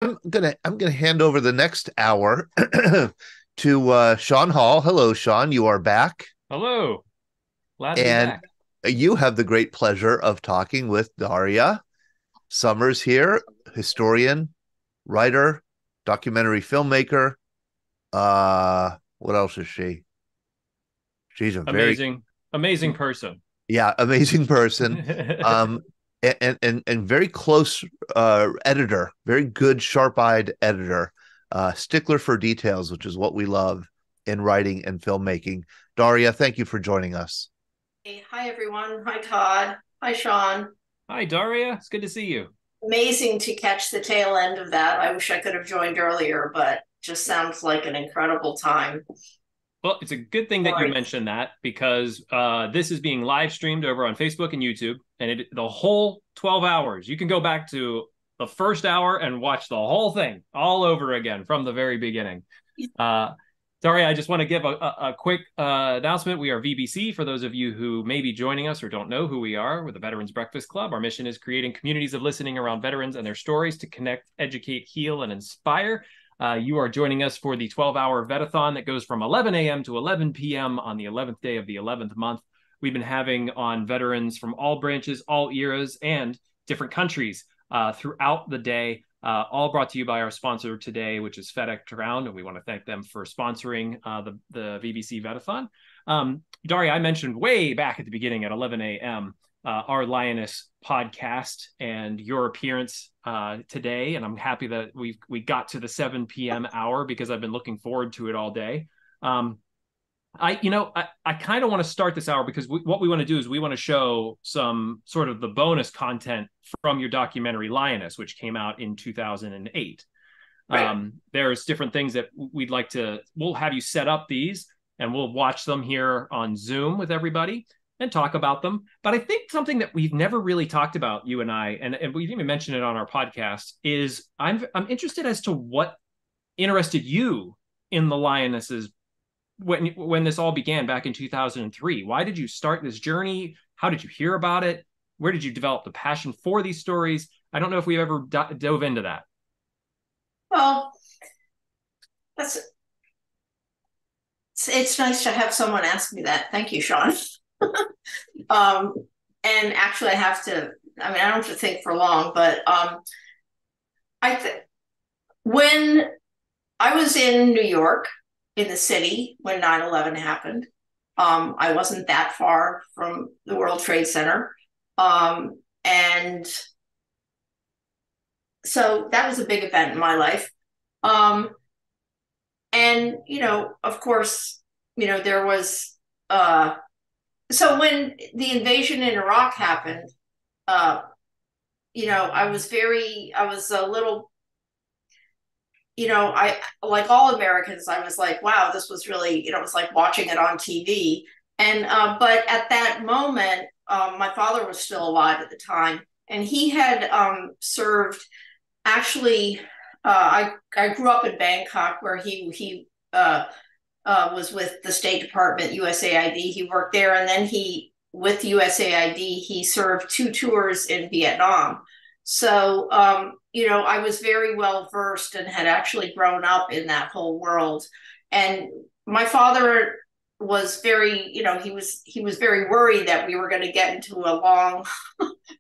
I'm gonna hand over the next hour to Sean Hall. Hello, Sean. You are back, Hello, glad to be and back. you have the great pleasure of talking with Daria Sommers here, historian, writer, documentary filmmaker. What else is she? She's a very Amazing, amazing person. amazing person. Um, and very close editor, very good, sharp-eyed editor, stickler for details, which is what we love in writing and filmmaking. Daria, thank you for joining us. Hey, hi everyone. Hi Todd. Hi Sean. Hi, Daria. It's good to see you. Amazing to catch the tail end of that. I wish I could have joined earlier, but just sounds like an incredible time. Well, it's a good thing All that you right. mentioned that because this is being live streamed over on Facebook and YouTube, and the whole 12 hours. You can go back to the first hour and watch the whole thing all over again from the very beginning. Uh, Daria, I just want to give a quick announcement. We are VBC. For those of you who may be joining us or don't know who we are, we're the Veterans Breakfast Club. Our mission is creating communities of listening around veterans and their stories to connect, educate, heal, and inspire. You are joining us for the 12-hour Vet-A-Thon that goes from 11 a.m. to 11 p.m. on the 11th day of the 11th month. We've been having on veterans from all branches, all eras, and different countries throughout the day, all brought to you by our sponsor today, which is FedEx, and we want to thank them for sponsoring the VBC Vet-A-Thon. Daria, I mentioned way back at the beginning at 11 a.m. Our Lioness podcast and your appearance today, and I'm happy that we got to the 7 p.m. hour because I've been looking forward to it all day. I kind of want to start this hour because what we want to do is we want to show some sort of the bonus content from your documentary Lioness, which came out in 2008. Right. There's different things that we'll have you set up these and we'll watch them here on Zoom with everybody and talk about them. But I think something that we've never really talked about, you and I, and we've even mentioned it on our podcast, is I'm interested as to what interested you in the Lionesses when this all began back in 2003. Why did you start this journey? How did you hear about it? Where did you develop the passion for these stories? I don't know if we've ever dove into that. Well, that's it's nice to have someone ask me that. Thank you, Sean. um, and actually, I have to. I mean, I don't have to think for long, but I think when I was in New York, in the city, when 9/11 happened, I wasn't that far from the World Trade Center. And so that was a big event in my life. Um, and, of course, there was, so when the invasion in Iraq happened, uh, I was a little, I, like all Americans, I was like, wow, this was really, it was like watching it on TV. And, but at that moment, my father was still alive at the time, and he had served. Actually, I grew up in Bangkok, where he was with the State Department, USAID. He worked there, and then with USAID, he served two tours in Vietnam. So, I was very well versed and had actually grown up in that whole world. And my father was very, he was very worried that we were going to get into a long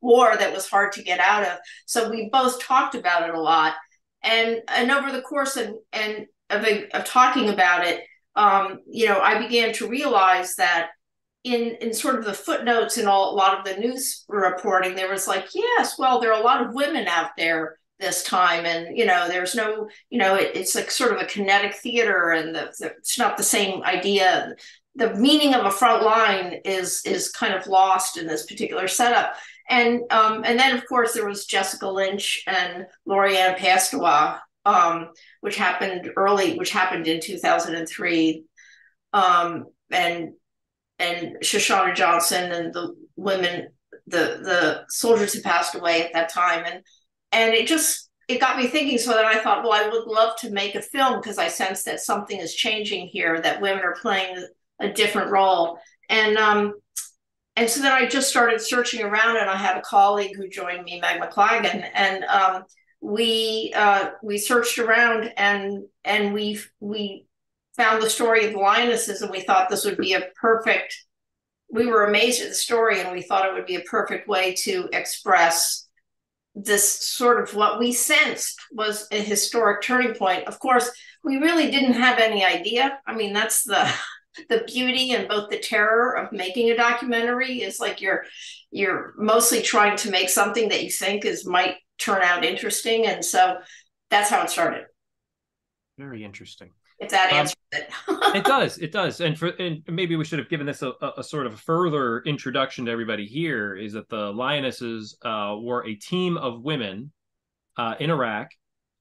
war that was hard to get out of. So we both talked about it a lot, and over the course of talking about it, I began to realize that in sort of the footnotes in a lot of the news reporting, there was like, yes, well, there are a lot of women out there this time, and there's no, it's like sort of a kinetic theater, and it's not the same idea. The meaning of a front line is kind of lost in this particular setup. And then of course there was Jessica Lynch and Lorianne Pastois, which happened in 2003, and Shoshana Johnson and the women, the soldiers who passed away at that time, and it got me thinking. So then I thought, well, I would love to make a film because I sense that something is changing here, that women are playing a different role, and so then I just started searching around, and I had a colleague who joined me, Meg McLagan, and we searched around, and we found the story of the Lionesses, and we thought this would be a perfect. We were amazed at the story, and we thought it would be a perfect way to express this sort of what we sensed was a historic turning point. Of course, we really didn't have any idea. I mean, that's the beauty and both the terror of making a documentary is like you're mostly trying to make something that you think might turn out interesting. And so that's how it started. Very interesting. If that answers it. It does. And maybe we should have given this a sort of further introduction to everybody here, is that the Lionesses were a team of women in Iraq,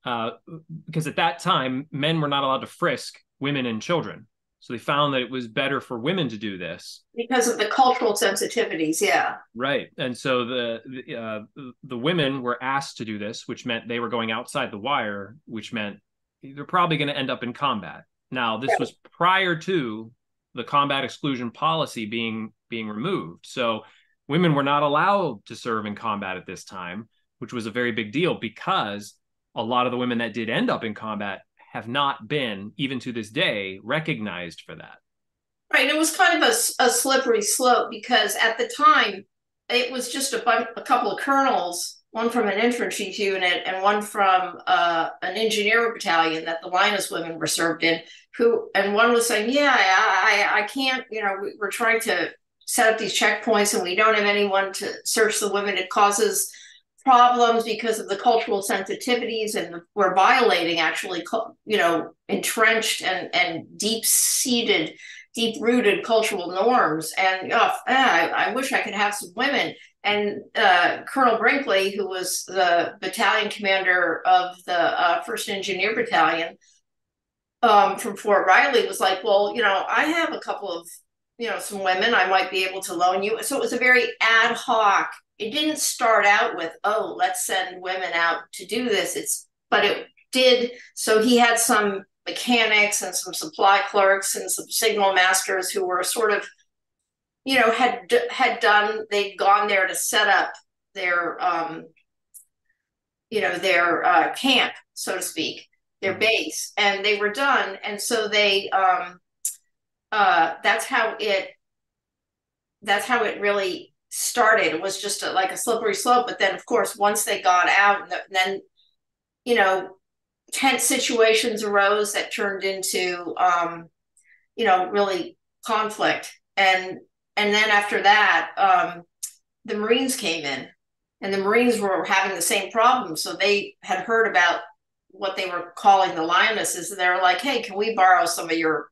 because at that time, men were not allowed to frisk women and children. So they found that it was better for women to do this because of the cultural sensitivities. Yeah. Right. And so the women were asked to do this, which meant they were going outside the wire, which meant they're probably going to end up in combat. Now, this was prior to the combat exclusion policy being removed. So women were not allowed to serve in combat at this time, which was a very big deal, because a lot of the women that did end up in combat have not been, even to this day, recognized for that. Right. It was kind of a slippery slope, because at the time, it was just a couple of colonels, one from an infantry unit and one from an engineer battalion that the Lioness women were served in, and one was saying, yeah, I can't, we're trying to set up these checkpoints and we don't have anyone to search the women. It causes problems because of the cultural sensitivities, and we're violating actually, entrenched and deep-rooted cultural norms. And I wish I could have some women. And Colonel Brinkley, who was the battalion commander of the 1st Engineer Battalion from Fort Riley, was like, well, I have a couple of, some women I might be able to loan you. So it was a very ad hoc. It didn't start out with, oh, let's send women out to do this. But it did. So he had some mechanics and some supply clerks and some signal masters who were sort of, they'd gone there to set up their, their camp, so to speak, their base, and they were done. And so they, that's how it really started. It was just like a slippery slope. But then, of course, once they got out, and then, tense situations arose that turned into, really conflict. And then after that, the Marines came in, and the Marines were having the same problem. So they had heard about what they were calling the Lionesses, and they were like, hey, can we borrow some of your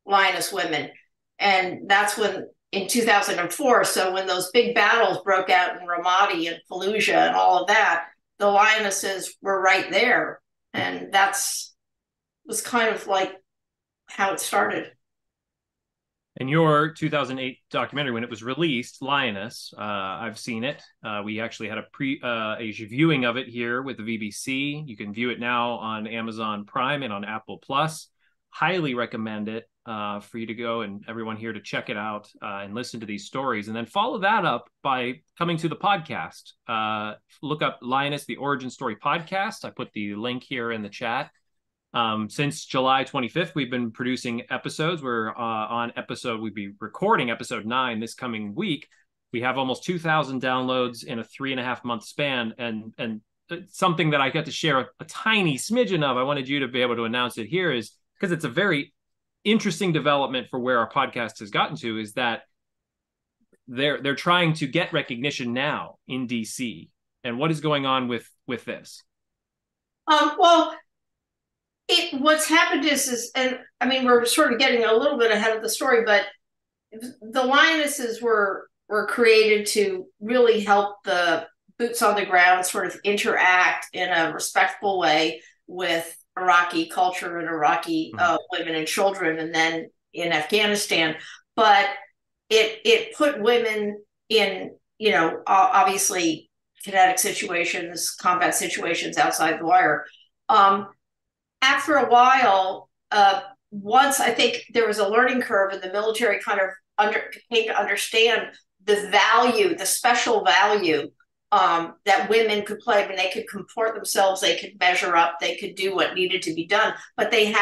Lioness women? And that's when, in 2004, so when those big battles broke out in Ramadi and Fallujah and all of that, the Lionesses were right there. And was kind of like how it started. And your 2008 documentary, when it was released, Lioness, I've seen it. We actually had a viewing of it here with the VBC. You can view it now on Amazon Prime and on Apple Plus. Highly recommend it for you to go, and everyone here to check it out and listen to these stories. And then follow that up by coming to the podcast. Look up Lioness, the Origin Story podcast. I put the link here in the chat. Since July 25th, we've been producing episodes. We're we'd be recording episode 9 this coming week. We have almost 2,000 downloads in a 3.5 month span. And something that I got to share a tiny smidgen of, I wanted you to be able to announce it here, is because it's a very interesting development for where our podcast has gotten to, is that they're trying to get recognition now in DC. And what is going on with this? Well, what's happened is, and I mean, we're sort of getting a little bit ahead of the story, but the Lionesses were created to really help the boots on the ground sort of interact in a respectful way with Iraqi culture and Iraqi women and children, and then in Afghanistan. But it put women in, obviously kinetic situations, combat situations outside the wire. After a while, once I think there was a learning curve, and the military kind of came to understand the special value that women could play. I mean, they could comport themselves, they could measure up, they could do what needed to be done. But they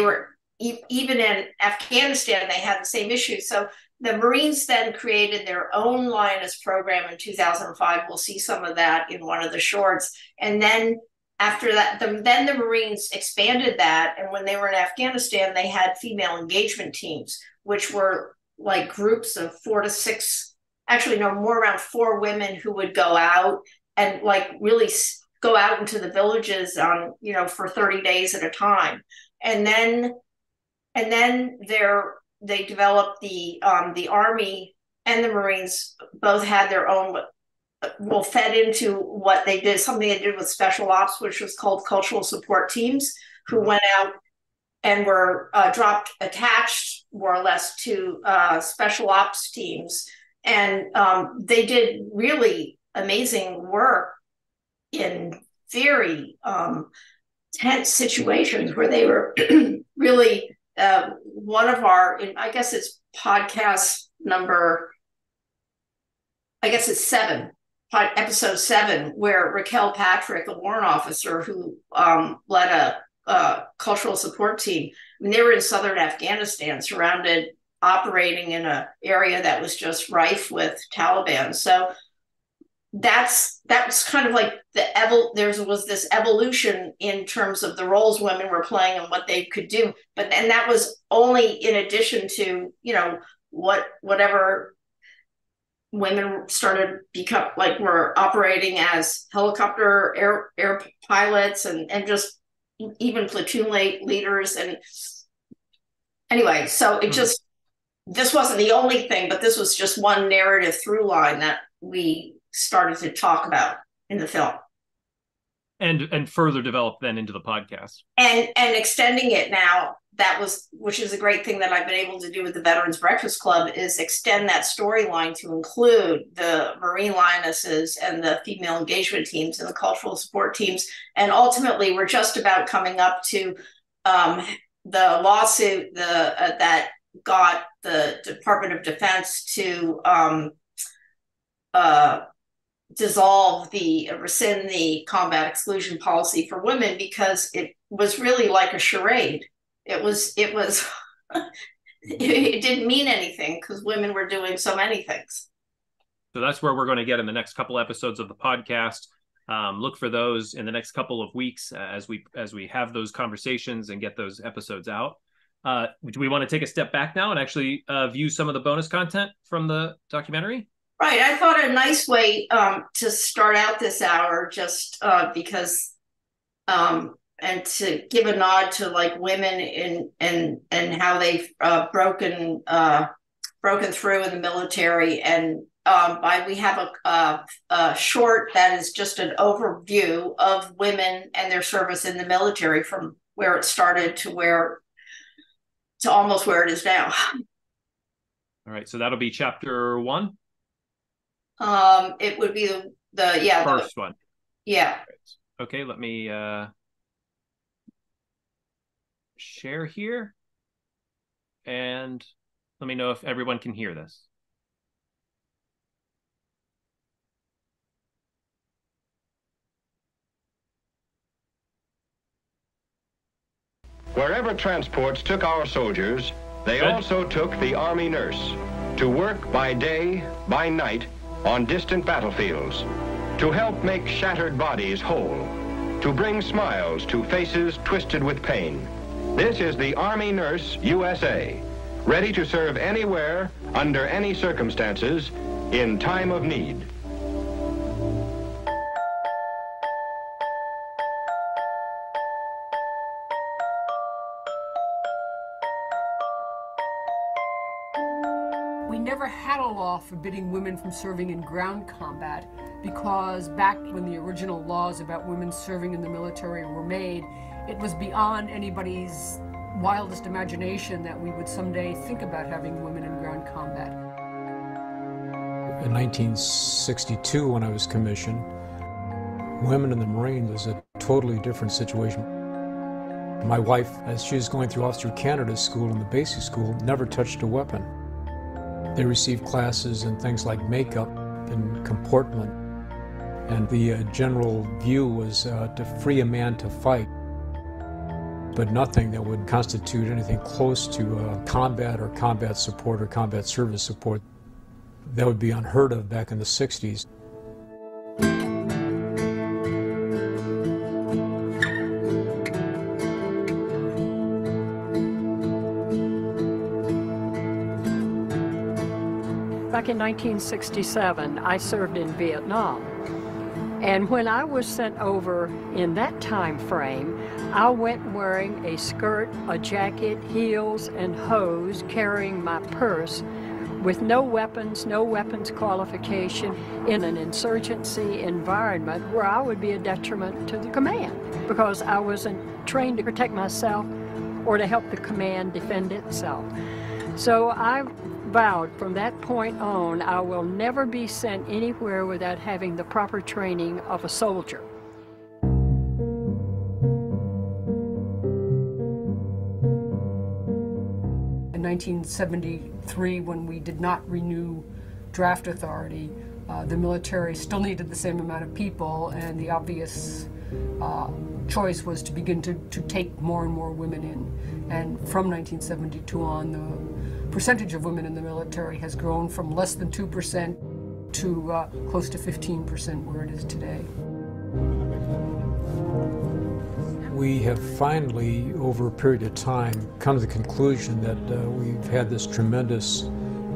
were, even in Afghanistan, they had the same issues. So the Marines then created their own Lioness program in 2005. We'll see some of that in one of the shorts. And then after that, then the Marines expanded that. And when they were in Afghanistan, they had female engagement teams, which were like groups of 4 to 6, actually no, more, around 4 women who would go out and like really go out into the villages on, you know, for 30 days at a time. And then they developed the Army and the Marines both had their own, fed into what they did, something they did with special ops, which was called cultural support teams, who went out and were attached more or less to special ops teams. And they did really amazing work in very tense situations where they were really, one of our, I guess it's podcast number, I guess it's 7, episode 7, where Raquel Patrick, a warrant officer who led a cultural support team, I mean, they were in southern Afghanistan, surrounded, operating in an area that was just rife with Taliban. So that's kind of like there was this evolution in terms of the roles women were playing and what they could do. But then that was only in addition to, you know, whatever women started were operating as helicopter air pilots and just even platoon leaders. And anyway, so it just, this wasn't the only thing, but this was just one narrative through line that we started to talk about in the film. And further developed then into the podcast. And extending it now, which is a great thing that I've been able to do with the Veterans Breakfast Club, is extend that storyline to include the Marine Lionesses and the female engagement teams and the cultural support teams. And ultimately, we're just about coming up to the lawsuit that got the Department of Defense to rescind the combat exclusion policy for women, because it was really like a charade. It didn't mean anything because women were doing so many things. So that's where we're going to get in the next couple episodes of the podcast. Look for those in the next couple of weeks as we have those conversations and get those episodes out. Do we want to take a step back now and actually view some of the bonus content from the documentary? Right. I thought a nice way to start out this hour, just because, and to give a nod to like women and how they've broken through in the military. And we have a short that is just an overview of women and their service in the military from where it started to almost where it is now. All right. So that'll be chapter 1. It would be the first one. Yeah. Okay, let me share here, and let me know if everyone can hear this. Wherever transports took our soldiers, they also took the Army nurse to work by day, by night, on distant battlefields, to help make shattered bodies whole, to bring smiles to faces twisted with pain. This is the Army Nurse USA, ready to serve anywhere, under any circumstances, in time of need. We never had a law forbidding women from serving in ground combat, because back when the original laws about women serving in the military were made, it was beyond anybody's wildest imagination that we would someday think about having women in ground combat. In 1962, when I was commissioned, women in the Marine was a totally different situation. My wife, as she was going through Officer Canada school in the basic school, never touched a weapon. They received classes in things like makeup and comportment, And the general view was to free a man to fight, but nothing that would constitute anything close to combat or combat support or combat service support. That would be unheard of back in the 60s. Back in 1967, I served in Vietnam. And when I was sent over in that time frame, I went wearing a skirt, a jacket, heels, and hose, carrying my purse, with no weapons qualification, in an insurgency environment where I would be a detriment to the command because I wasn't trained to protect myself or to help the command defend itself. So I vowed from that point on, I will never be sent anywhere without having the proper training of a soldier. In 1973, when we did not renew draft authority, the military still needed the same amount of people, and the obvious choice was to begin to take more and more women in. And from 1972 on, the percentage of women in the military has grown from less than 2% to close to 15% where it is today. We have finally, over a period of time, come to the conclusion that we've had this tremendous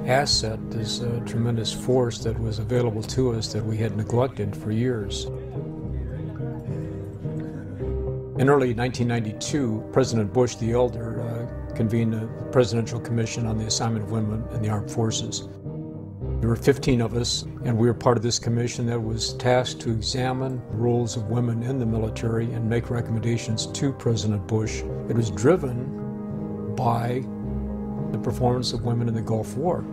asset, this tremendous force that was available to us that we had neglected for years. In early 1992, President Bush the Elder convened a Presidential Commission on the Assignment of Women in the Armed Forces. There were 15 of us, and we were part of this commission that was tasked to examine the roles of women in the military and make recommendations to President Bush. It was driven by the performance of women in the Gulf War.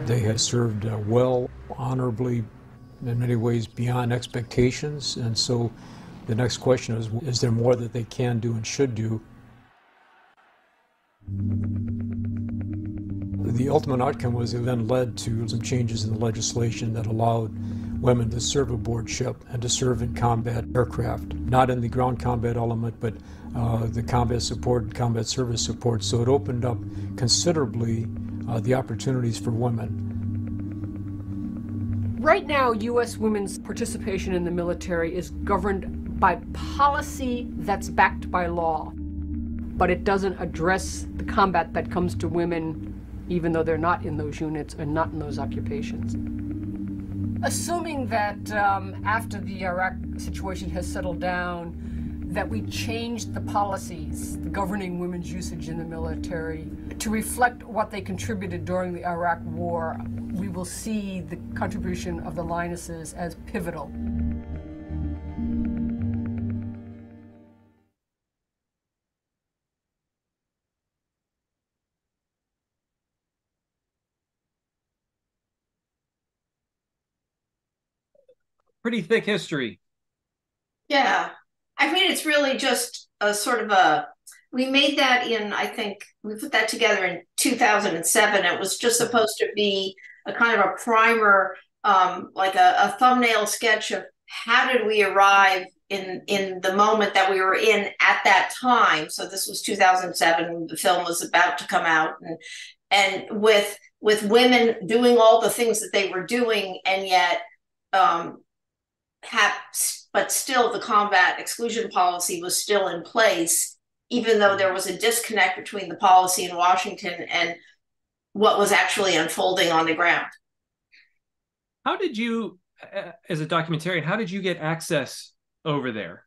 They had served well, honorably, in many ways beyond expectations, and so the next question is there more that they can do and should do? The ultimate outcome was it then led to some changes in the legislation that allowed women to serve aboard ship and to serve in combat aircraft, not in the ground combat element, but the combat support and combat service support. So it opened up considerably the opportunities for women. Right now, U.S. women's participation in the military is governed by policy that's backed by law, but it doesn't address the combat that comes to women, even though they're not in those units and not in those occupations. Assuming that after the Iraq situation has settled down, that we changed the policies governing women's usage in the military to reflect what they contributed during the Iraq War, we will see the contribution of the Lionesses as pivotal. Pretty thick history. Yeah. I mean, it's really just a sort of a, we made that in, I think, we put that together in 2007. It was just supposed to be a kind of a primer, like a thumbnail sketch of how did we arrive in the moment that we were in at that time. So this was 2007, the film was about to come out, and with women doing all the things that they were doing, and yet but still the combat exclusion policy was still in place, even though there was a disconnect between the policy in Washington and what was actually unfolding on the ground. How did you, as a documentarian, how did you get access over there?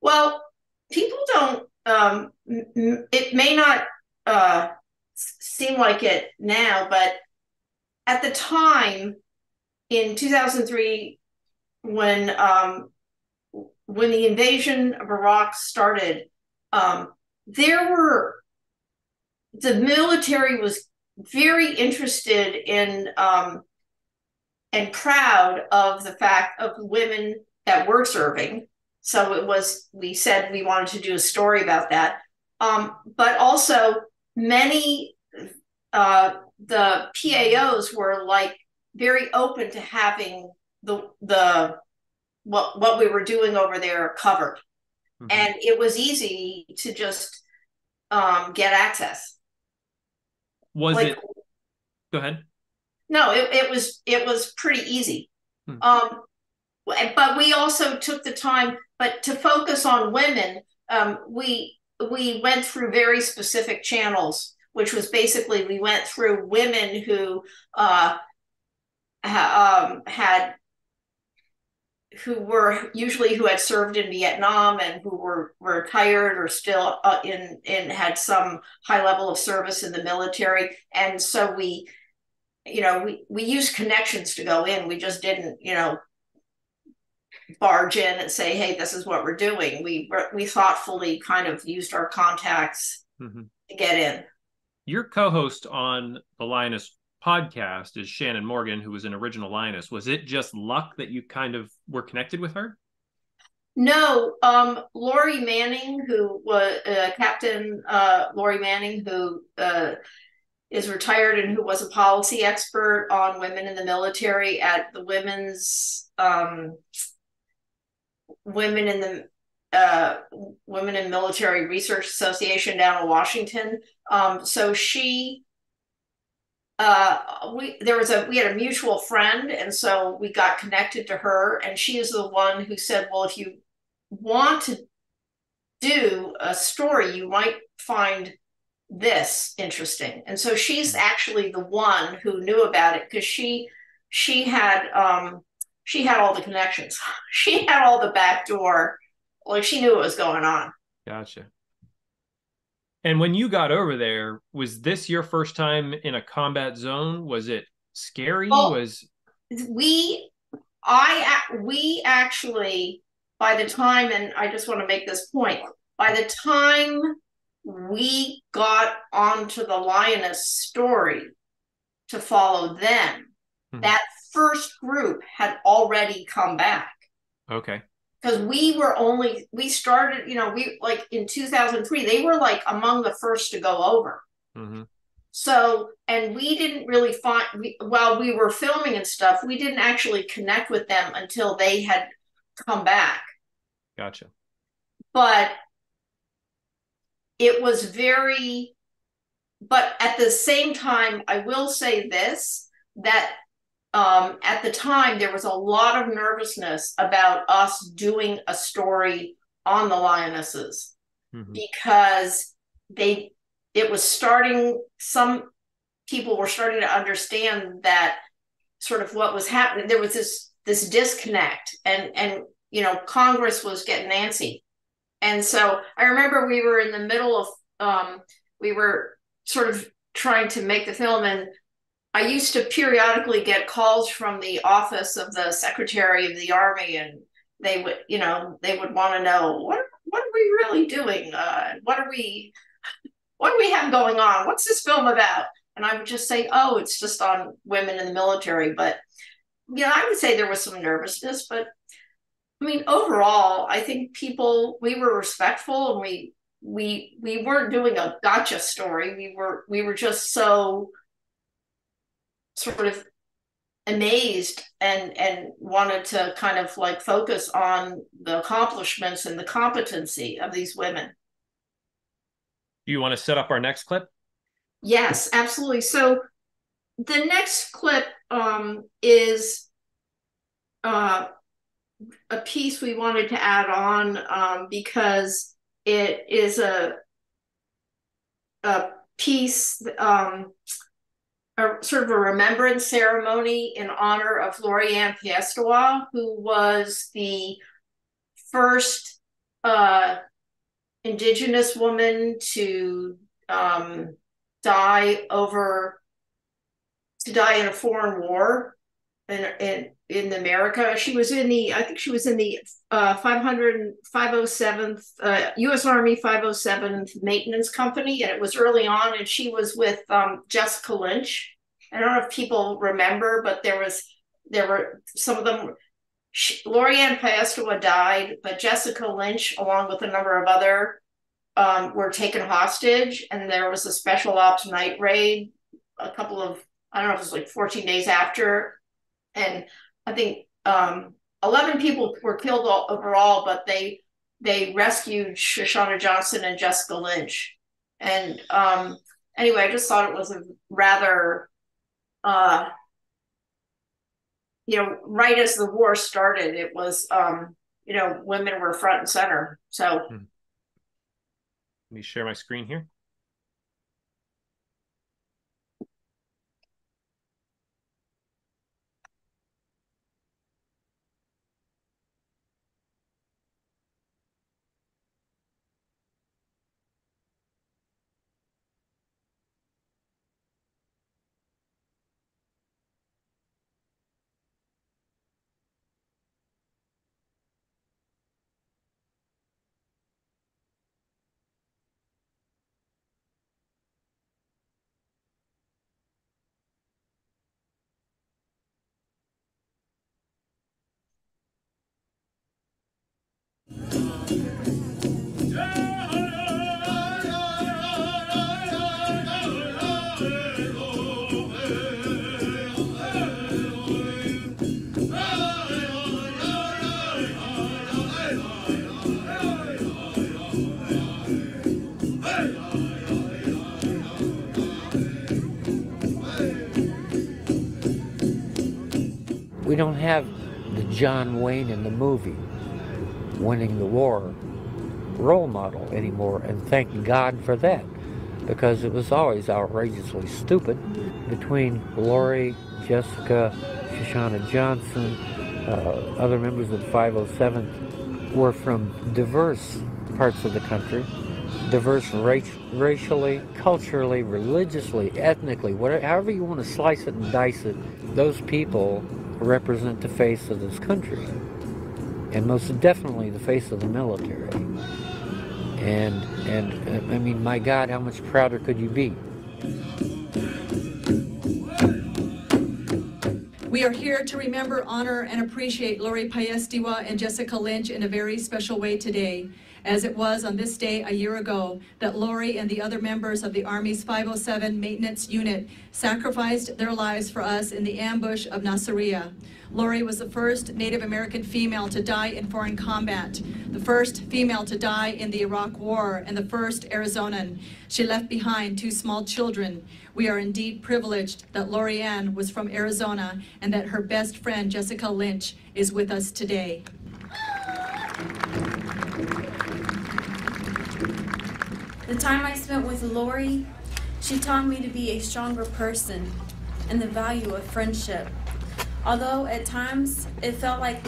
Well, people don't, it may not seem like it now, but at the time in 2003, when the invasion of Iraq started, the military was very interested in and proud of the fact of women that were serving. So we said we wanted to do a story about that. But also many the PAOs were like very open to having the what we were doing over there covered. Mm-hmm. And it was easy to just get access. Was like, it? Go ahead. No, it was pretty easy. But we also took the time, but to focus on women, we went through very specific channels, which was basically we went through women who who had served in Vietnam and who were retired or still had some high level of service in the military. And so we used connections to go in. We just didn't, barge in and say, hey, this is what we're doing. We thoughtfully kind of used our contacts to get in. Your co-host on the Lioness podcast is Shannon Morgan, who was an original Lioness. Was it just luck that you kind of were connected with her? No, Lori Manning, who was Captain Lori Manning, who is retired and who was a policy expert on women in the military at the Women in Military Research Association down in Washington. So she, we had a mutual friend, and so we got connected to her, and she is the one who said, well, if you want to do a story, you might find this interesting. And so she's actually the one who knew about it, because she had all the connections. She had all the back door. Like, she knew what was going on. Gotcha. And when you got over there, was this your first time in a combat zone? Was it scary? Well, we actually, by the time, and I just want to make this point, by the time we got onto the Lioness story to follow them, that first group had already come back. Okay. Because we started, we like in 2003, they were like among the first to go over. Mm-hmm. So, and we didn't really while we were filming and stuff, we didn't actually connect with them until they had come back. Gotcha. But it was but at the same time, I will say this, that at the time, there was a lot of nervousness about us doing a story on the Lionesses, because some people were starting to understand that sort of what was happening. There was this disconnect, and Congress was getting antsy. And so I remember we were in the middle of, we were sort of trying to make the film, and I used to periodically get calls from the office of the Secretary of the Army, and they would want to know, what are we really doing? What do we have going on? What's this film about? And I would just say, oh, it's just on women in the military. But I would say there was some nervousness, but I mean, overall, I think we were respectful, and we weren't doing a gotcha story. We were just so sort of amazed and wanted to kind of like focus on the accomplishments and the competency of these women. Do you want to set up our next clip? Yes, absolutely. So the next clip is a piece we wanted to add on because it is a piece, sort of a remembrance ceremony in honor of Lorianne Piestewa, who was the first Indigenous woman to die in a foreign war in America. She was in the 507th U.S. Army 507th Maintenance Company, and it was early on, and she was with Jessica Lynch. I don't know if people remember, but there were some of them. Lorianne Piestewa died, but Jessica Lynch, along with a number of other, were taken hostage, and there was a special ops night raid a couple of, I don't know if it was like 14 days after. And I think 11 people were killed overall, but they rescued Shoshana Johnson and Jessica Lynch. And anyway, I just thought it was a rather, right as the war started, it was, women were front and center. So let me share my screen here. We don't have the John Wayne in the movie winning the war role model anymore, and thank God for that, because it was always outrageously stupid. Between Lori, Jessica, Shoshana Johnson, other members of the 507th were from diverse parts of the country, diverse racially, culturally, religiously, ethnically, whatever, however you want to slice it and dice it. Those people represent the face of this country, and most definitely the face of the military. And I mean, my God, how much prouder could you be? We are here to remember, honor, and appreciate Lori Paestiwa and Jessica Lynch in a very special way today, as it was on this day a year ago that Lori and the other members of the Army's 507 Maintenance Unit sacrificed their lives for us in the ambush of Nasiriyah. Lori was the first Native American female to die in foreign combat, the first female to die in the Iraq War, and the first Arizonan. She left behind 2 small children. We are indeed privileged that Lori Ann was from Arizona and that her best friend, Jessica Lynch, is with us today. The time I spent with Lori, she taught me to be a stronger person and the value of friendship. Although at times it felt like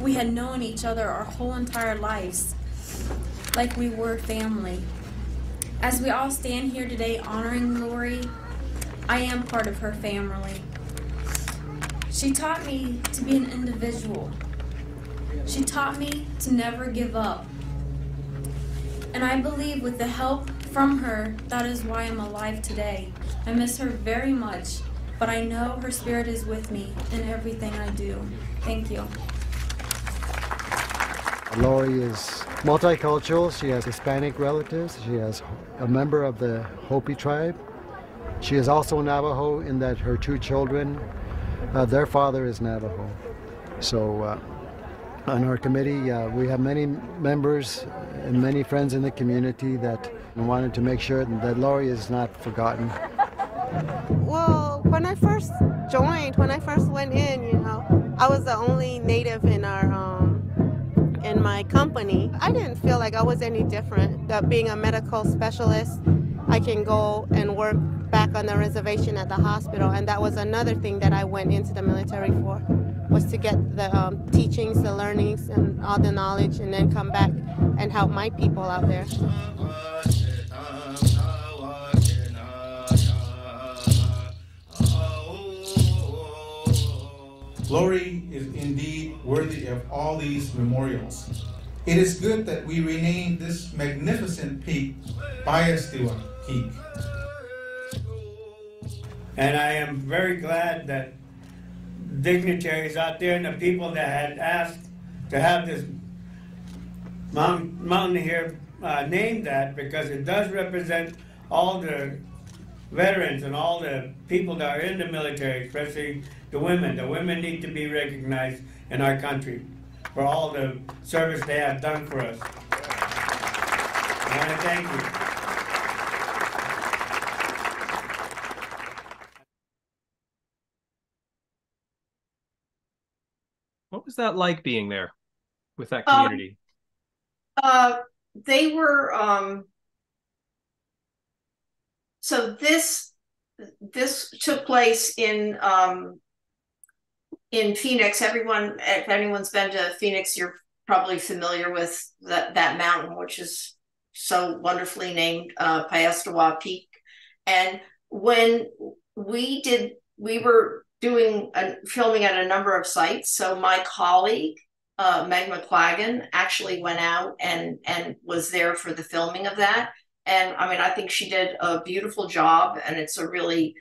we had known each other our whole entire lives, like we were family. As we all stand here today honoring Lori, I am part of her family. She taught me to be an individual. She taught me to never give up. And I believe with the help from her, that is why I'm alive today. I miss her very much, but I know her spirit is with me in everything I do. Thank you. Lori is multicultural. She has Hispanic relatives. She is a member of the Hopi tribe. She is also Navajo in that her 2 children, their father is Navajo. So on our committee, we have many members and many friends in the community that wanted to make sure that Lori is not forgotten. Well, when I first joined, when I first went in, I was the only Native in in my company. I didn't feel like I was any different. Being a medical specialist, I can go and work back on the reservation at the hospital, and that was another thing that I went into the military for, was to get the teachings, the learnings, and all the knowledge, and then come back and help my people out there. Lori is indeed worthy of all these memorials. It is good that we renamed this magnificent peak Paestiwa Peak. And I am very glad that dignitaries out there and the people that had asked to have this mountain here named that, because it does represent all the veterans and all the people that are in the military, especially the women. The women need to be recognized in our country for all the service they have done for us. I want to thank you. What was that like being there with that community? They were so this took place in Phoenix. Everyone, if anyone's been to Phoenix, you're probably familiar with that mountain, which is so wonderfully named Piestewa Peak. And when we were doing filming at a number of sites. So my colleague, Meg McLagan, actually went out and was there for the filming of that. And I mean, I think she did a beautiful job, and it's a really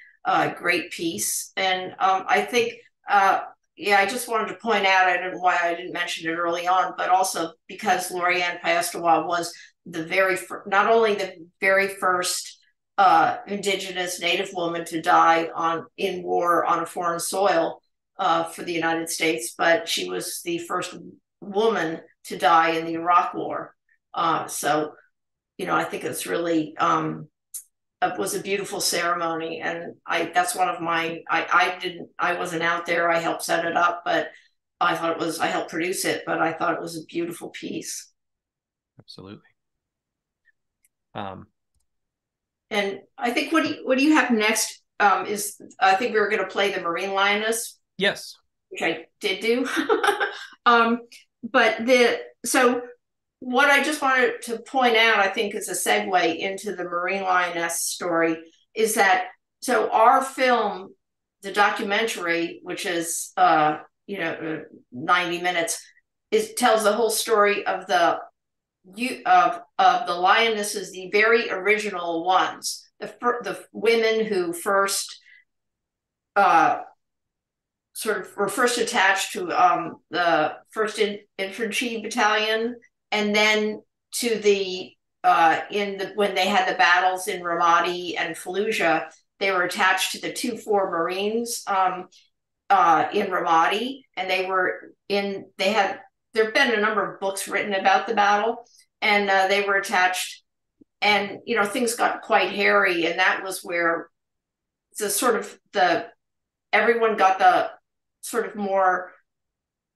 great piece. And I think, I just wanted to point out, I don't know why I didn't mention it early on, but also because Lori Ann Piestewa was not only the very first Indigenous Native woman to die in war on a foreign soil for the United States, but she was the first woman to die in the Iraq War. So, I think it's really it was a beautiful ceremony, and that's one of my. I wasn't out there. I helped set it up, but I helped produce it, but I thought it was a beautiful piece. Absolutely. And I think what do you have next? Is I think we were going to play the Marine Lioness. Yes, which I did do. So what I just wanted to point out, I think, is a segue into the Marine Lioness story, is that our film, the documentary, which is 90 minutes, tells the whole story of the Lionesses, the very original ones, the women who first were first attached to the 1st Infantry Battalion, and then to when they had the battles in Ramadi and Fallujah, they were attached to the 2-4 Marines in Ramadi, and there've been a number of books written about the battle, and they were attached, and things got quite hairy, and that was where everyone got the sort of more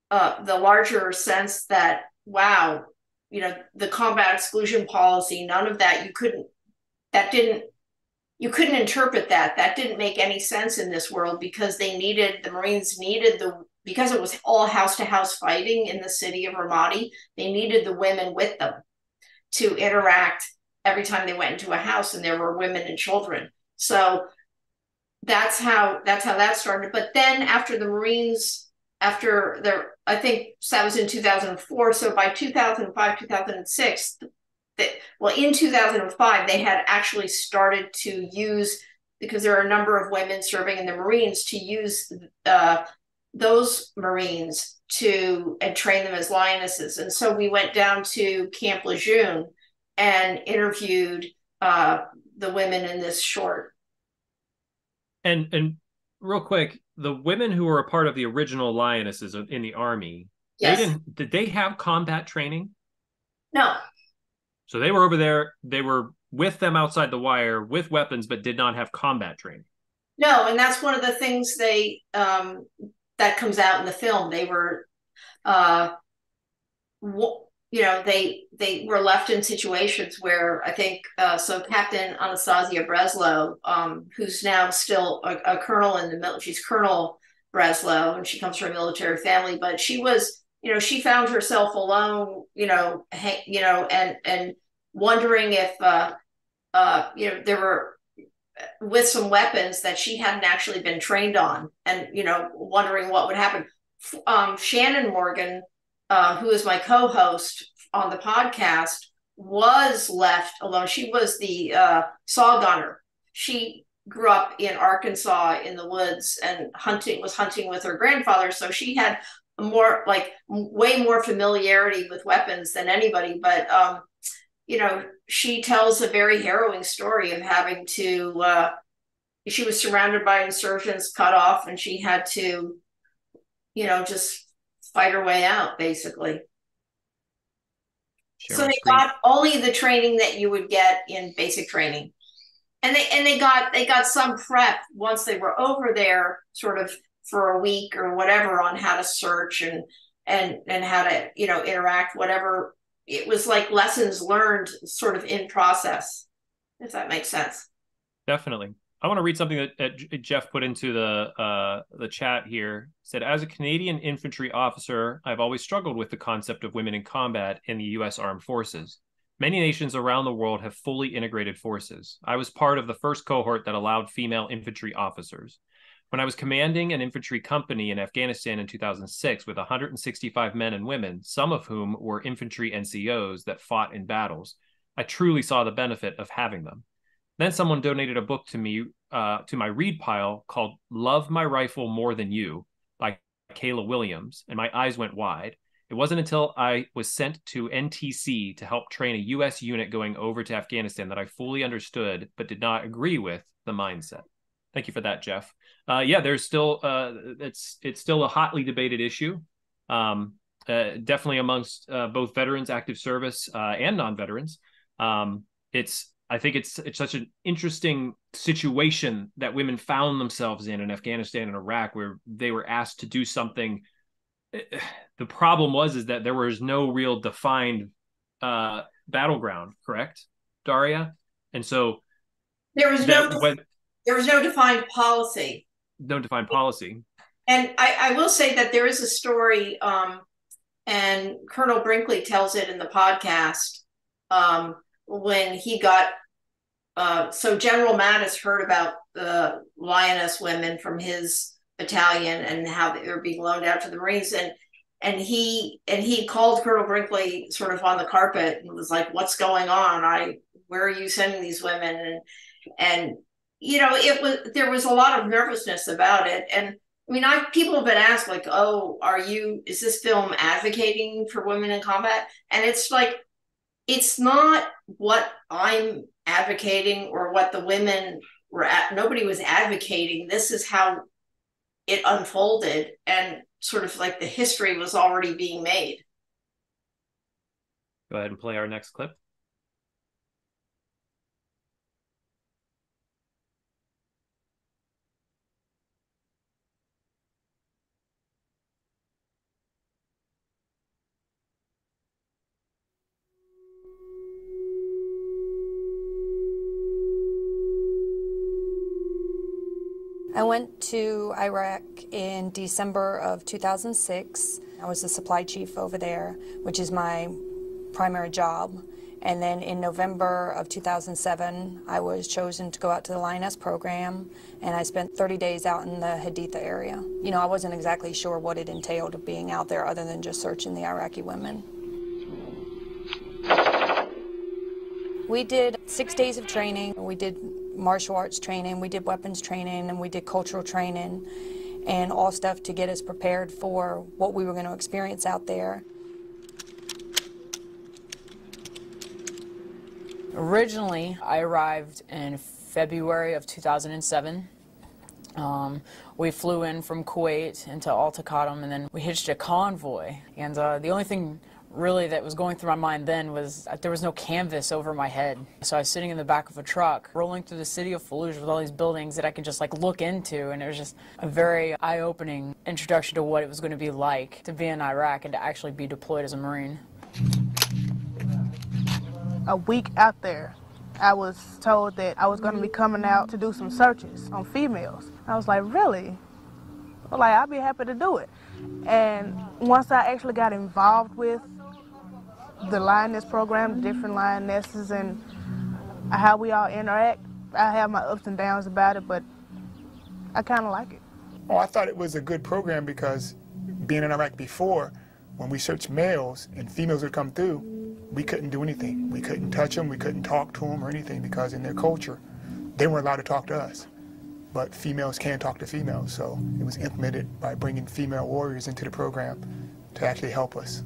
the larger sense that, wow, the combat exclusion policy, none of that, you couldn't interpret that. That didn't make any sense in this world, because the Marines needed because it was all house-to-house fighting in the city of Ramadi, they needed the women with them to interact every time they went into a house, and there were women and children. So that's how that started. But then after the Marines, I think that was in 2004. So by 2005, 2006, in 2005, they had actually started to use, because there are a number of women serving in the Marines, to use those Marines and train them as lionesses. And so we went down to Camp Lejeune and interviewed the women in this short. And real quick, the women who were a part of the original Lionesses in the Army, yes. Did they have combat training? No. So they were over there, they were with them outside the wire with weapons, but did not have combat training. No, and that's one of the things that comes out in the film. They were, they were left in situations where I think, so Captain Anastasia Breslow, who's now still a colonel in the military, she's Colonel Breslow, and she comes from a military family, but she was, she found herself alone, and wondering if, there were, with some weapons that she hadn't actually been trained on, and, wondering what would happen. Shannon Morgan, who is my co-host on the podcast, was left alone. She was the saw gunner. She grew up in Arkansas in the woods and was hunting with her grandfather. So she had way more familiarity with weapons than anybody. But, she tells a very harrowing story of having to she was surrounded by insurgents, cut off, and she had to, just fight her way out, basically. So they got only the training that you would get in basic training. And they got some prep once they were over there, sort of for a week or whatever, on how to search and how to, interact, whatever. It was like lessons learned sort of in process, if that makes sense. Definitely. I want to read something that Jeff put into the chat here. It said, as a Canadian infantry officer, I've always struggled with the concept of women in combat in the U.S. Armed Forces. Many nations around the world have fully integrated forces. I was part of the first cohort that allowed female infantry officers. When I was commanding an infantry company in Afghanistan in 2006 with 165 men and women, some of whom were infantry NCOs that fought in battles, I truly saw the benefit of having them. Then someone donated a book to me, to my read pile, called Love My Rifle More Than You by Kayla Williams, and my eyes went wide. It wasn't until I was sent to NTC to help train a U.S. unit going over to Afghanistan that I fully understood, but did not agree with, the mindset. Thank you for that, Jeff. There's still, it's still a hotly debated issue, definitely amongst both veterans, active service, and non-veterans. I think it's such an interesting situation that women found themselves in Afghanistan and Iraq, where they were asked to do something. The problem is that there was no real defined battleground, correct, Daria? And so there was no defined policy. No defined policy. And I will say that there is a story, and Colonel Brinkley tells it in the podcast, when he got, so General Mattis heard about the Lioness women from his battalion and how they were being loaned out to the Marines, and he called Colonel Brinkley sort of on the carpet and was like, "What's going on? Where are you sending these women?" And there was a lot of nervousness about it. And I mean, people have been asked, like, "Oh, is this film advocating for women in combat?" And it's like, it's not what I'm advocating or what the women were nobody was advocating. This is how it unfolded, and sort of like the history was already being made. Go ahead and play our next clip. I went to Iraq in December of 2006. I was the supply chief over there, which is my primary job. And then in November of 2007, I was chosen to go out to the Lioness program, and I spent 30 days out in the Haditha area. I wasn't exactly sure what it entailed of being out there other than just searching the Iraqi women. We did 6 days of training. We did martial arts training, we did weapons training, and we did cultural training, and all stuff to get us prepared for what we were going to experience out there. Originally, I arrived in February of 2007. We flew in from Kuwait into Al-Taqadum, and then we hitched a convoy. And the only thing really that was going through my mind then was there was no canvas over my head. So I was sitting in the back of a truck, rolling through the city of Fallujah with all these buildings that I could just look into, and it was just a very eye-opening introduction to what it was going to be like to be in Iraq and to actually be deployed as a Marine. A week out there, I was told that I was going to be coming out to do some searches on females. I was like, really? I'd be happy to do it. And once I actually got involved with the Lioness program, the different Lionesses, and how we all interact, I have my ups and downs about it, but I kind of like it. Oh, I thought it was a good program because being in Iraq before, when we searched males and females would come through, we couldn't do anything. We couldn't touch them, we couldn't talk to them or anything, because in their culture, they weren't allowed to talk to us. But females can talk to females, so it was implemented by bringing female warriors into the program to actually help us.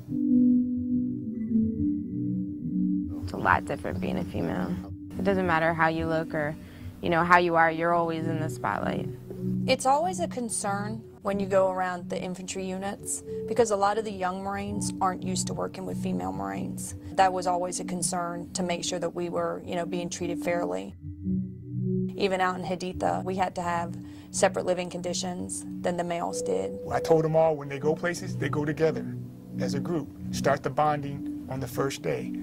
It's a lot different being a female. It doesn't matter how you look or, you know, how you are, you're always in the spotlight. It's always a concern when you go around the infantry units because a lot of the young Marines aren't used to working with female Marines. That was always a concern to make sure that we were, you know, being treated fairly. Even out in Haditha, we had to have separate living conditions than the males did. I told them all when they go places, they go together as a group. Start the bonding on the first day.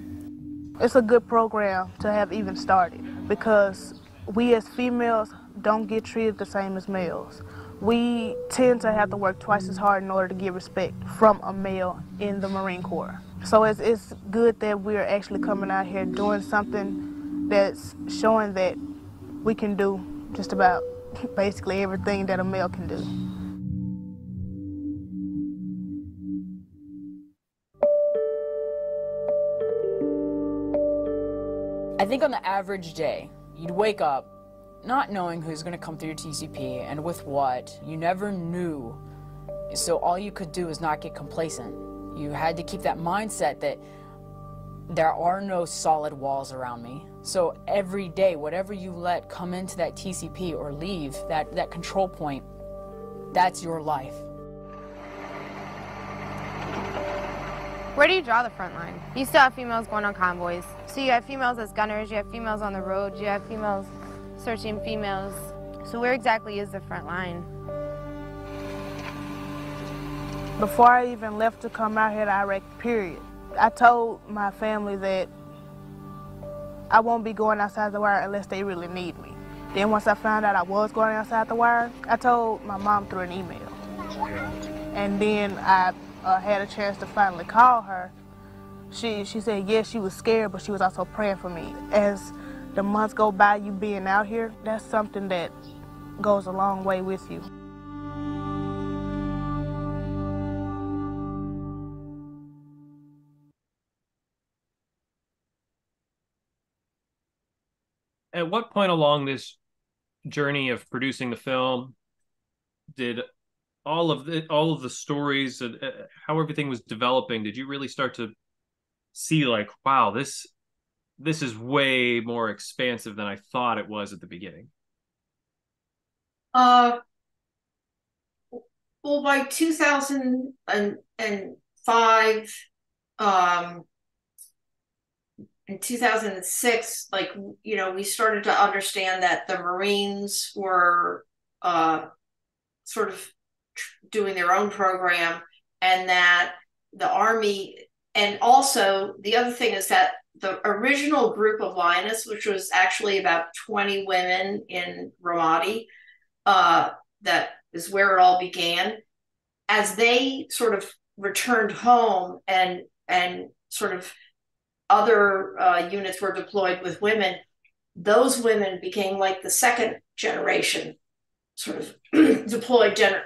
It's a good program to have even started because we as females don't get treated the same as males. We tend to have to work twice as hard in order to get respect from a male in the Marine Corps. So it's good that we're actually coming out here doing something that's showing that we can do just about basically everything that a male can do. I think on the average day, you'd wake up not knowing who's going to come through your TCP and with what. You never knew. So all you could do is not get complacent. You had to keep that mindset that there are no solid walls around me. So every day, whatever you let come into that TCP or leave, that control point, that's your life. Where do you draw the front line? You still have females going on convoys. So you have females as gunners, you have females on the road, you have females searching females. So where exactly is the front line? Before I even left to come out here to Iraq, period, I told my family that I won't be going outside the wire unless they really need me. Then once I found out I was going outside the wire, I told my mom through an email. And then I had a chance to finally call her. She said yes, she was scared, but she was also praying for me. As the months go by, you being out here, that's something that goes a long way with you. At what point along this journey of producing the film did all of the stories and how everything was developing, did you really start to see like, wow, this is way more expansive than I thought it was at the beginning? Well, by 2005, in 2006, like, you know, we started to understand that the Marines were sort of doing their own program, and that the Army, and also the other thing is that the original group of Lioness, which was actually about 20 women in Ramadi, that is where it all began, as they sort of returned home and sort of other units were deployed with women, those women became like the second generation sort of deployment,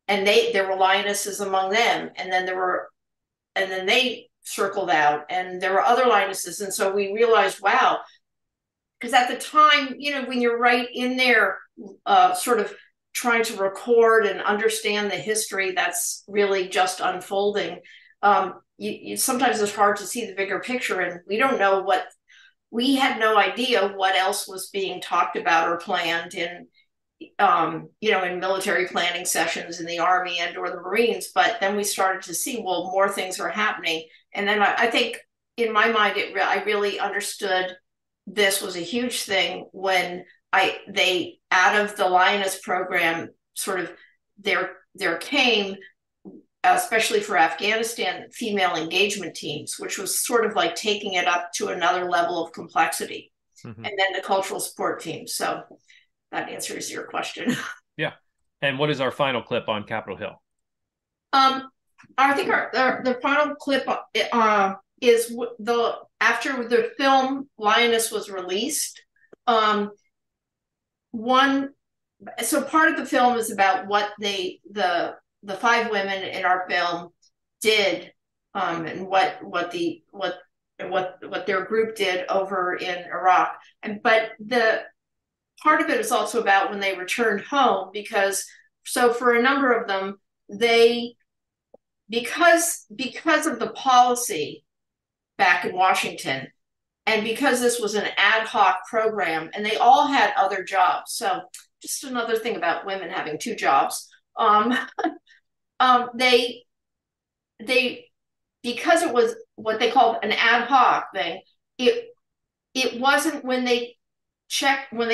and there were Lionesses among them, and then they circled out, and there were other Lionesses, and so we realized, wow, because at the time, you know, when you're right in there, sort of trying to record and understand the history that's really just unfolding, you sometimes it's hard to see the bigger picture, and we had no idea what else was being talked about or planned in, you know, in military planning sessions in the Army and or the Marines. But then we started to see, well, more things are happening. And then I think in my mind, I really understood this was a huge thing when they out of the Lioness program, sort of there came, especially for Afghanistan, female engagement teams, which was sort of like taking it up to another level of complexity. Mm-hmm. And then the cultural support teams. So that answers your question. Yeah. And what is our final clip on Capitol Hill? I think the final clip is after the film Lioness was released. So part of the film is about what the 5 women in our film did, and what their group did over in Iraq. But the part of it is also about when they returned home, because for a number of them, because of the policy back in Washington, And because this was an ad hoc program, and they all had other jobs, so just another thing about women having two jobs. They because it was what they called an ad hoc thing. It wasn't when they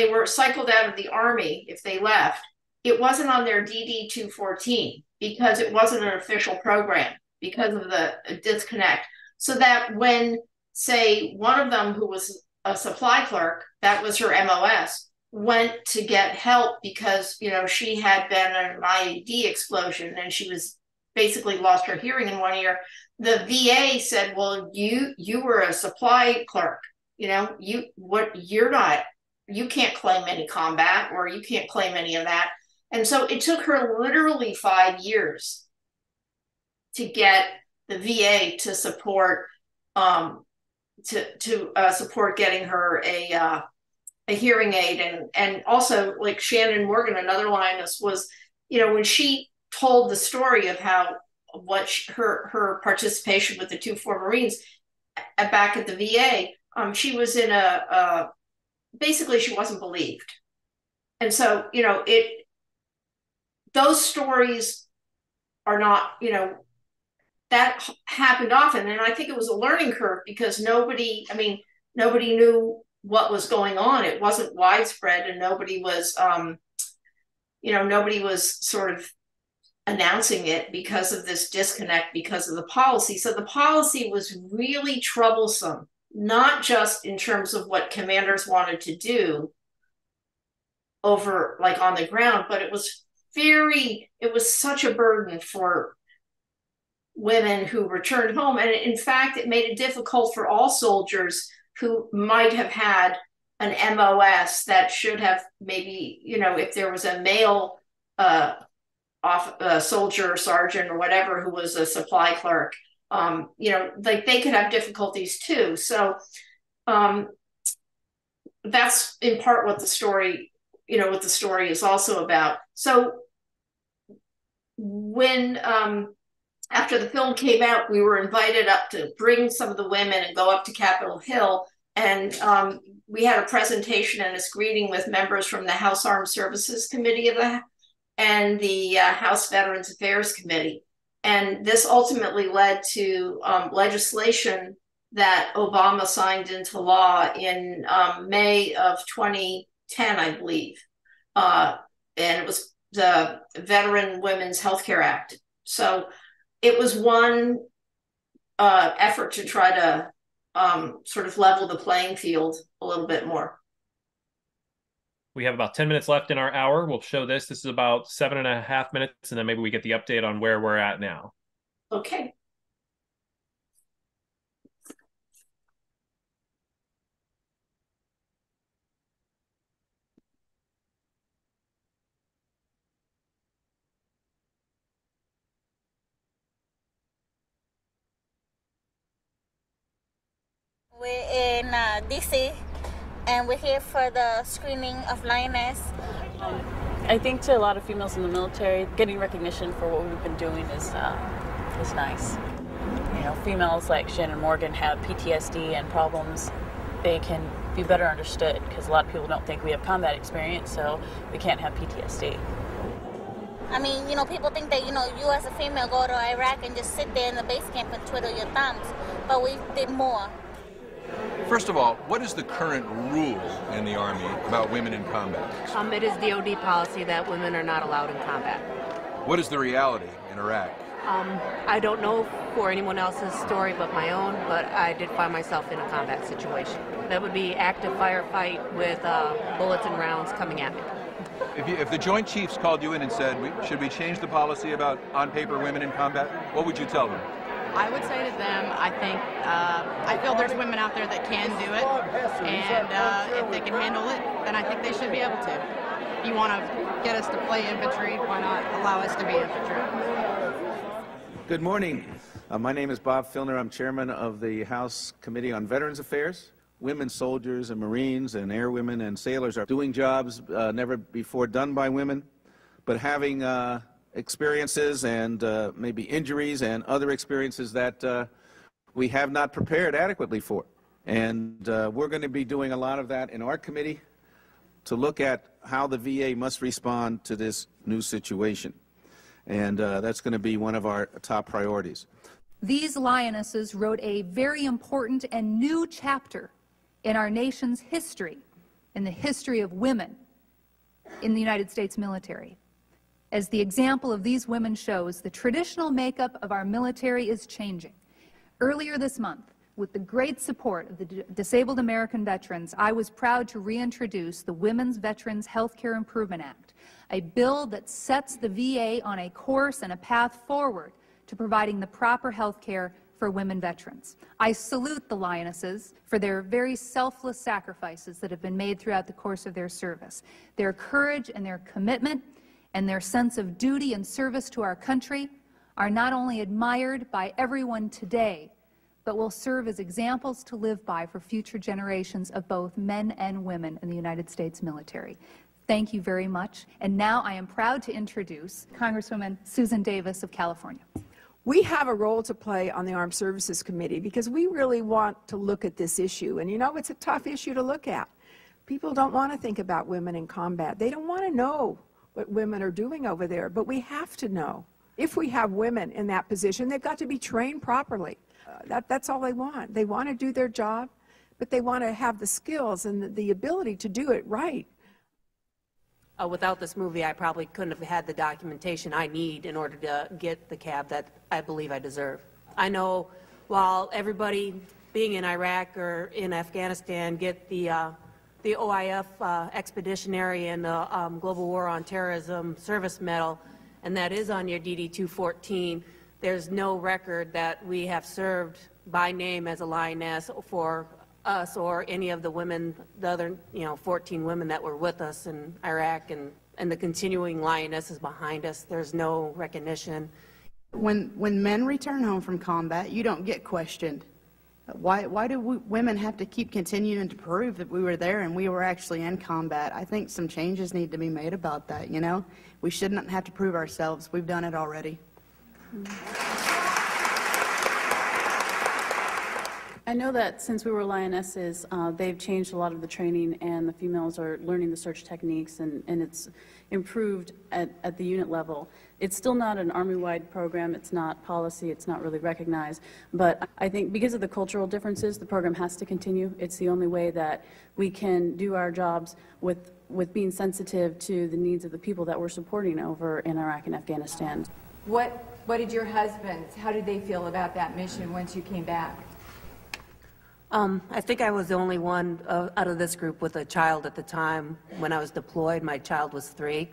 were cycled out of the Army, if they left, it wasn't on their DD 214 because it wasn't an official program because of the disconnect. So that when, say, one of them who was a supply clerk, that was her MOS, went to get help because, you know, she had been an IED explosion and she was basically lost her hearing in one ear. The VA said, well, you were a supply clerk, you know, you can't claim any combat, or you can't claim any of that. And so it took her literally 5 years to get the VA to support support getting her a hearing aid. And also, like Shannon Morgan, another Lioness, was, you know, when she told the story of her participation with the 2-4 Marines back at the VA, she was in basically she wasn't believed. And so, you know, those stories are not, you know, that happened often. And I think it was a learning curve because nobody knew what was going on. It wasn't widespread, and nobody was sort of announcing it because of this disconnect, because of the policy. So the policy was really troublesome, not just in terms of what commanders wanted to do over, like, on the ground, but it was such a burden for women who returned home. And in fact, it made it difficult for all soldiers who might have had an MOS that should have maybe, you know, if there was a male soldier or sergeant or whatever who was a supply clerk, you know, like they could have difficulties too. So that's in part what the story is also about. So when after the film came out, we were invited up to bring some of the women and go up to Capitol Hill, and we had a presentation and a screening with members from the House Armed Services Committee and the House Veterans Affairs Committee. And this ultimately led to legislation that Obama signed into law in May of 2010, I believe. And it was the Veteran Women's Healthcare Act. So it was one effort to try to sort of level the playing field a little bit more. We have about 10 minutes left in our hour. We'll show this. This is about 7.5 minutes, and then maybe we get the update on where we're at now. Okay. We're in DC, and we're here for the screening of Lioness. I think to a lot of females in the military, getting recognition for what we've been doing is nice. You know, females like Shannon Morgan have PTSD and problems. They can be better understood because a lot of people don't think we have combat experience, so we can't have PTSD. I mean, you know, people think that, you know, you as a female go to Iraq and just sit there in the base camp and twiddle your thumbs, but we did more. First of all, what is the current rule in the Army about women in combat? It is DOD policy that women are not allowed in combat. What is the reality in Iraq? I don't know for anyone else's story but my own, but I did find myself in a combat situation. That would be active firefight with bullets and rounds coming at me. If the Joint Chiefs called you in and said, should we change the policy about on-paper women in combat, what would you tell them? I would say to them, I feel there's women out there that can do it, and if they can handle it, then I think they should be able to. If you want to get us to play infantry, why not allow us to be infantry? Good morning. My name is Bob Filner. I'm chairman of the House Committee on Veterans Affairs. Women soldiers and Marines and airwomen and sailors are doing jobs never before done by women, but having experiences and maybe injuries and other experiences that we have not prepared adequately for. And we're going to be doing a lot of that in our committee to look at how the VA must respond to this new situation. And that's going to be one of our top priorities. These Lionesses wrote a very important and new chapter in our nation's history, in the history of women in the United States military. As the example of these women shows, the traditional makeup of our military is changing. Earlier this month, with the great support of the Disabled American Veterans, I was proud to reintroduce the Women's Veterans Healthcare Improvement Act, a bill that sets the VA on a course and a path forward to providing the proper health care for women veterans. I salute the Lionesses for their very selfless sacrifices that have been made throughout the course of their service. Their courage and their commitment and their sense of duty and service to our country are not only admired by everyone today, but will serve as examples to live by for future generations of both men and women in the United States military. Thank you very much. And now I am proud to introduce Congresswoman Susan Davis of California. We have a role to play on the Armed Services Committee because we really want to look at this issue. And you know, it's a tough issue to look at. People don't want to think about women in combat. They don't want to know what women are doing over there, but we have to know. If we have women in that position, they've got to be trained properly. That's all they want. They want to do their job, but they want to have the skills and the ability to do it right. Without this movie, I probably couldn't have had the documentation I need in order to get the cab that I believe I deserve. I know while everybody being in Iraq or in Afghanistan get the OIF Expeditionary and the Global War on Terrorism Service Medal, and that is on your DD-214, there's no record that we have served by name as a Lioness for us or any of the women, the other 14 women that were with us in Iraq and the continuing Lionesses behind us. There's no recognition. When men return home from combat, you don't get questioned. Why do women have to keep continuing to prove that we were there and we were actually in combat? I think some changes need to be made about that, you know? We shouldn't have to prove ourselves. We've done it already. I know that since we were Lionesses, they've changed a lot of the training and the females are learning the search techniques and it's improved at the unit level. It's still not an Army-wide program, it's not policy, it's not really recognized, but I think because of the cultural differences, the program has to continue. It's the only way that we can do our jobs with being sensitive to the needs of the people that we're supporting over in Iraq and Afghanistan. What did your husbands, how did they feel about that mission once you came back? I think I was the only one out of this group with a child at the time. When I was deployed, my child was 3.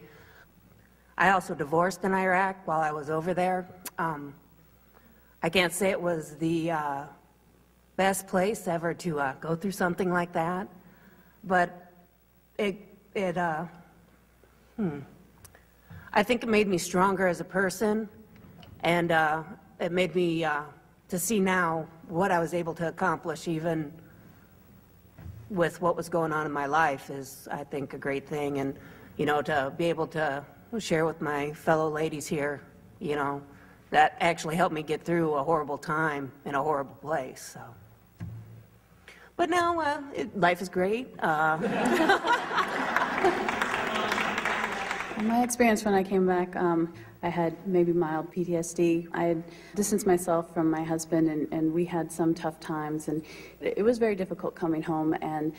I also divorced in Iraq while I was over there. I can't say it was the best place ever to go through something like that, but I think it made me stronger as a person, and it made me to see now what I was able to accomplish even with what was going on in my life is, I think, a great thing. And, to be able to share with my fellow ladies here, that actually helped me get through a horrible time in a horrible place. So. But now, life is great. My experience when I came back, I had maybe mild PTSD. I had distanced myself from my husband, and we had some tough times, and it was very difficult coming home. And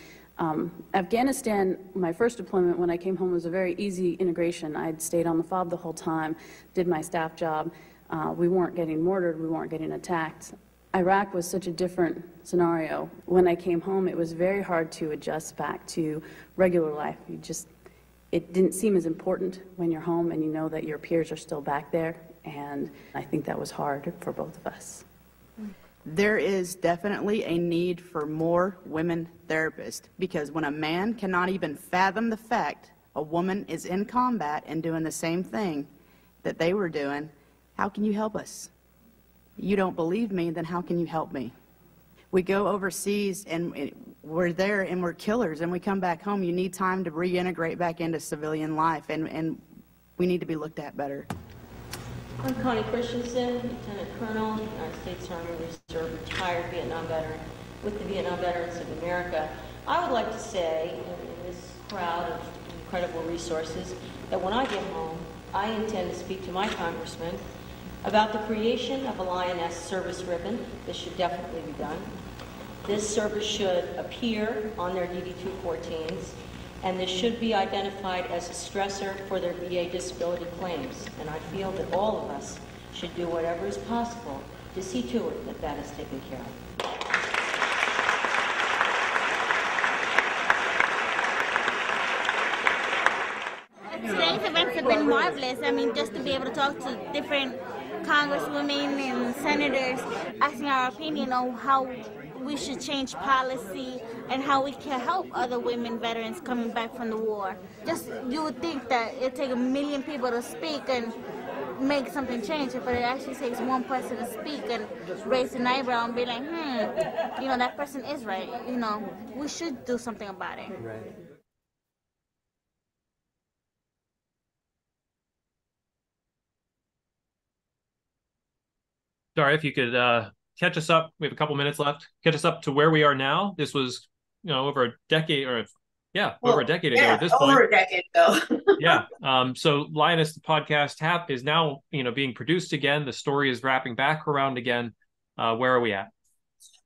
Afghanistan, my first deployment when I came home, was a very easy integration. I'd stayed on the FOB the whole time, did my staff job. We weren't getting mortared, we weren't getting attacked. Iraq was such a different scenario. When I came home, it was very hard to adjust back to regular life. It didn't seem as important when you're home and you know that your peers are still back there, and I think that was hard for both of us. There is definitely a need for more women therapists, because when a man cannot even fathom the fact a woman is in combat and doing the same thing that they were doing, how can you help us? You don't believe me, then how can you help me? We go overseas and we're there and we're killers, and we come back home. You need time to reintegrate back into civilian life, and we need to be looked at better. I'm Connie Christensen, Lieutenant Colonel, United States Army Reserve, retired Vietnam veteran. with the Vietnam Veterans of America. I would like to say, in this crowd of incredible resources, that when I get home, I intend to speak to my congressman about the creation of a Lioness service ribbon. This should definitely be done. This service should appear on their DD-214s, and this should be identified as a stressor for their VA disability claims. And I feel that all of us should do whatever is possible to see to it that that is taken care of. Today's events have been marvelous. I mean, just to be able to talk to different congresswomen and senators, asking our opinion on how we should change policy and how we can help other women veterans coming back from the war. Just, you would think that it'd take 1 million people to speak and make something change, but it actually takes one person to speak and raise an eyebrow and be like, you know, that person is right. You know, we should do something about it. Right. Daria, if you could catch us up, we have a couple minutes left. Catch us up to where we are now. This was, over a decade, or over a decade ago at this point. Over a decade ago. Yeah. So Lioness, the podcast, is now being produced again. The story is wrapping back around again. Where are we at?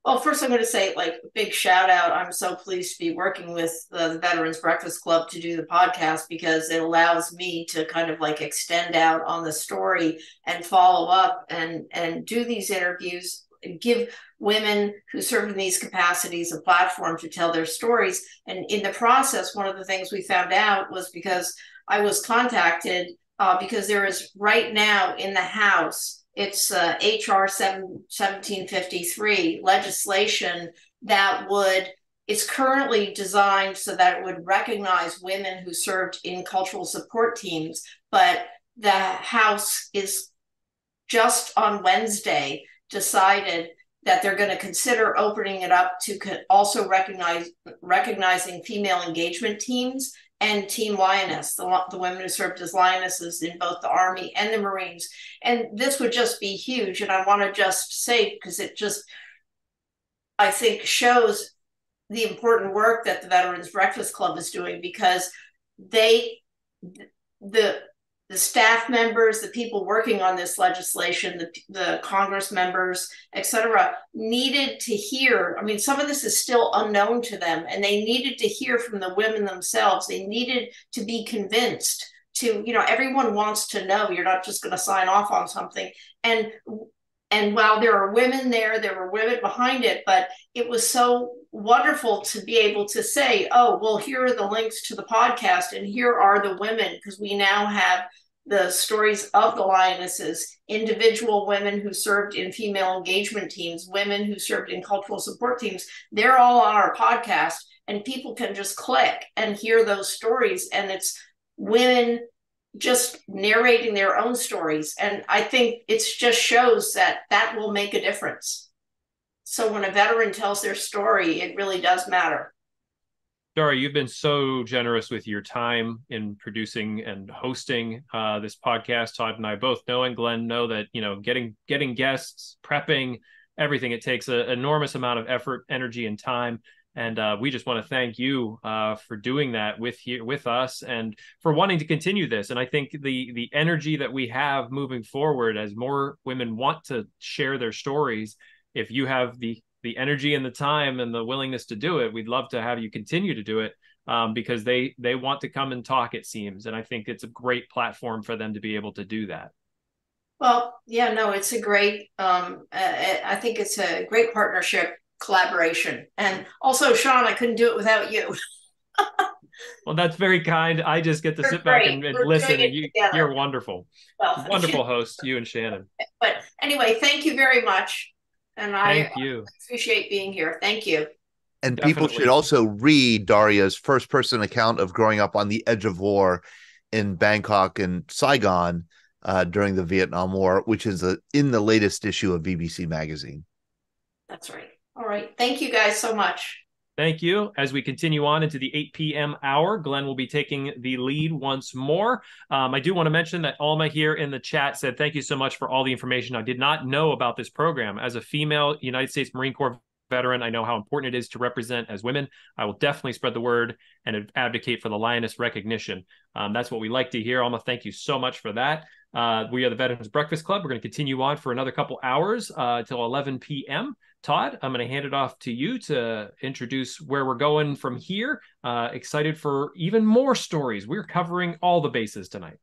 Well, first I'm going to say, a big shout out. I'm so pleased to be working with the Veterans Breakfast Club to do the podcast, because it allows me to kind of extend out on the story and follow up and do these interviews, give women who serve in these capacities a platform to tell their stories. And in the process, one of the things we found out was, because I was contacted, because there is right now in the House, it's HR 1753 legislation that it's currently designed so that it would recognize women who served in cultural support teams. But the House is just on Wednesday decided that they're going to consider opening it up to also recognizing female engagement teams and Team Lioness, the women who served as Lionesses in both the Army and the Marines. And this would just be huge. And I want to just say, because it just, I think, shows the important work that the Veterans Breakfast Club is doing, because the staff members, the people working on this legislation, the Congress members, et cetera, needed to hear. I mean, some of this is still unknown to them, and they needed to hear from the women themselves. They needed to be convinced to, everyone wants to know. You're not just going to sign off on something. And while there are women there were women behind it, but it was so wonderful to be able to say, oh, well, here are the links to the podcast, and here are the women, because we now have the stories of the Lionesses, individual women who served in female engagement teams, women who served in cultural support teams. They're all on our podcast, and people can just click and hear those stories. And it's women just narrating their own stories. And I think it just shows that will make a difference. So when a veteran tells their story, it really does matter. Daria, you've been so generous with your time in producing and hosting this podcast. Todd and I both know, and Glenn know, that getting guests, prepping, everything, it takes an enormous amount of effort, energy, and time. And we just want to thank you for doing that with us, and for wanting to continue this. And I think the energy that we have moving forward, as more women want to share their stories, if you have the energy and the time and the willingness to do it, we'd love to have you continue to do it, because they want to come and talk, it seems. And I think it's a great platform for them to be able to do that. Well, yeah, no, it's a great, I think it's a great partnership, collaboration. And also, Sean, I couldn't do it without you. Well, that's very kind. I just get to sit back and listen, and you're wonderful. Well, wonderful host, you and Shannon. But anyway, thank you very much. And I appreciate being here. Thank you. And Definitely. People should also read Daria's first-person account of growing up on the edge of war in Bangkok and Saigon during the Vietnam War, which is in the latest issue of BBC Magazine. That's right. All right. Thank you guys so much. Thank you. As we continue on into the 8 p.m. hour, Glenn will be taking the lead once more. I do want to mention that Alma here in the chat said, thank you so much for all the information. I did not know about this program. As a female United States Marine Corps veteran. I know how important it is to represent as women. I will definitely spread the word and advocate for the Lioness recognition. That's what we like to hear. Alma, thank you so much for that. We are the Veterans Breakfast Club. We're going to continue on for another couple hours till 11 p.m. Todd, I'm going to hand it off to you to introduce where we're going from here. Excited for even more stories. We're covering all the bases tonight.